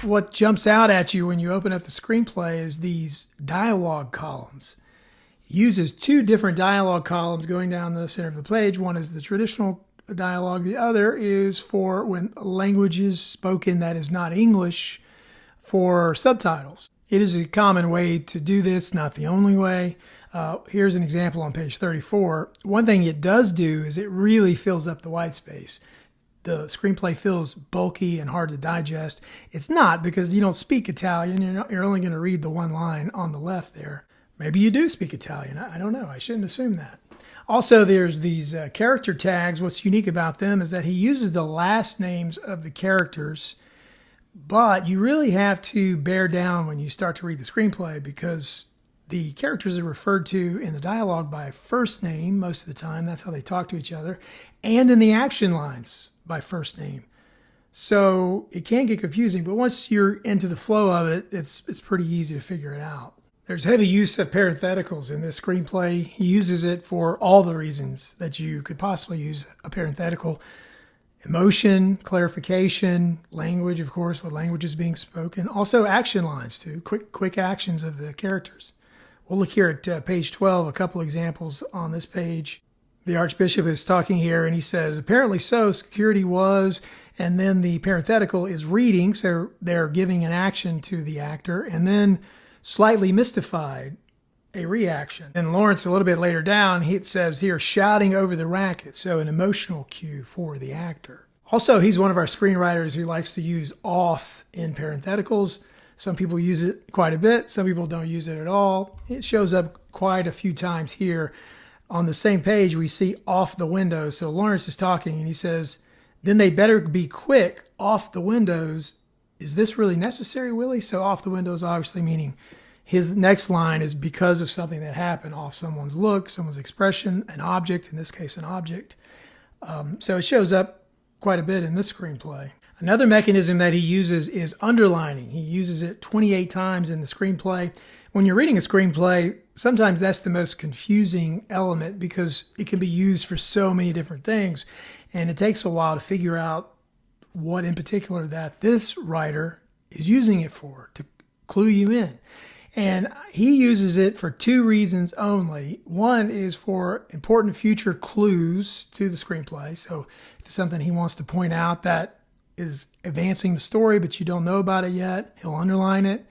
what jumps out at you when you open up the screenplay is these dialogue columns. He uses two different dialogue columns going down the center of the page. One is the traditional dialogue. The other is for when language is spoken that is not English, for subtitles. It is a common way to do this, not the only way. Here's an example on page 34. One thing it does do is it really fills up the white space. The screenplay feels bulky and hard to digest. It's not, because you don't speak Italian. You're only going to read the one line on the left there. Maybe you do speak Italian. I don't know. I shouldn't assume that. Also, there's these character tags. What's unique about them is that he uses the last names of the characters, but you really have to bear down when you start to read the screenplay, because the characters are referred to in the dialogue by first name most of the time. That's how they talk to each other. And in the action lines by first name. So it can get confusing, but once you're into the flow of it, it's pretty easy to figure it out. There's heavy use of parentheticals in this screenplay. He uses it for all the reasons that you could possibly use a parenthetical. Emotion, clarification, language, of course, what language is being spoken. Also action lines too, quick actions of the characters. We'll look here at page 12, a couple examples on this page. The Archbishop is talking here and he says, apparently so, security was, and then the parenthetical is reading, so they're giving an action to the actor, and then slightly mystified, a reaction. And Lawrence, a little bit later down, it says here, shouting over the racket, so an emotional cue for the actor. Also, he's one of our screenwriters who likes to use off in parentheticals. Some people use it quite a bit. Some people don't use it at all. It shows up quite a few times here. On the same page, we see off the window. So Lawrence is talking and he says, then they better be quick off the windows. Is this really necessary, Willie? So off the windows, obviously meaning his next line is because of something that happened, off someone's look, someone's expression, an object, in this case, an object. So it shows up quite a bit in this screenplay. Another mechanism that he uses is underlining. He uses it 28 times in the screenplay. When you're reading a screenplay, sometimes that's the most confusing element because it can be used for so many different things. And it takes a while to figure out what in particular that this writer is using it for, to clue you in. And he uses it for two reasons only. One is for important future clues to the screenplay. So if it's something he wants to point out that is advancing the story, but you don't know about it yet, he'll underline it.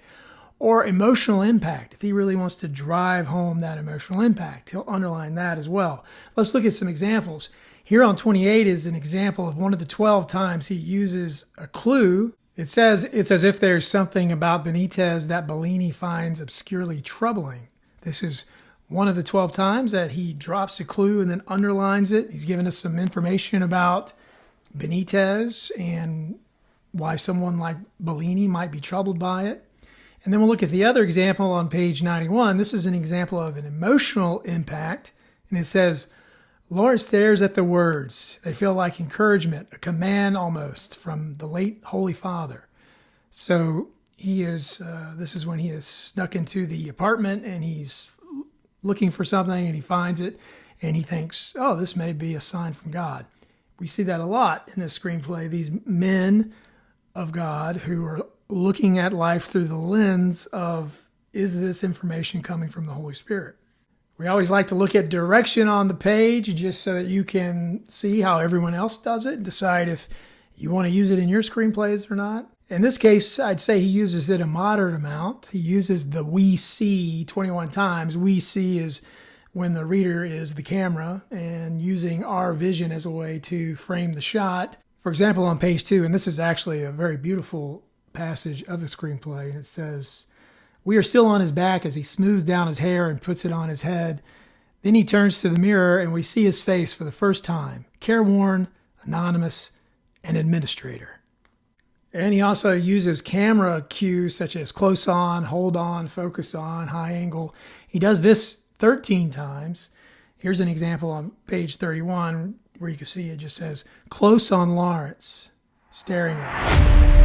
Or emotional impact. If he really wants to drive home that emotional impact, he'll underline that as well. Let's look at some examples. Here on 28 is an example of one of the 12 times he uses a clue. It's as if there's something about Benitez that Bellini finds obscurely troubling. This is one of the 12 times that he drops a clue and then underlines it. He's given us some information about Benitez and why someone like Bellini might be troubled by it. And then we'll look at the other example on page 91. This is an example of an emotional impact. And it says, Lawrence stares at the words. They feel like encouragement, a command almost from the late Holy Father. So this is when he is snuck into the apartment and he's looking for something and he finds it and he thinks, oh, this may be a sign from God. We see that a lot in this screenplay. These men of God who are looking at life through the lens of, is this information coming from the Holy Spirit? We always like to look at direction on the page just so that you can see how everyone else does it and decide if you want to use it in your screenplays or not. In this case, I'd say he uses it a moderate amount. He uses the we see 21 times. We see is when the reader is the camera and using our vision as a way to frame the shot. For example, on page 2, and this is actually a very beautiful passage of the screenplay, and it says, we are still on his back as he smooths down his hair and puts it on his head. Then he turns to the mirror and we see his face for the first time, careworn, anonymous, and administrator. And he also uses camera cues such as close on, hold on, focus on, high angle. He does this 13 times. Here's an example on page 31 where you can see it just says, close on Lawrence, staring at him.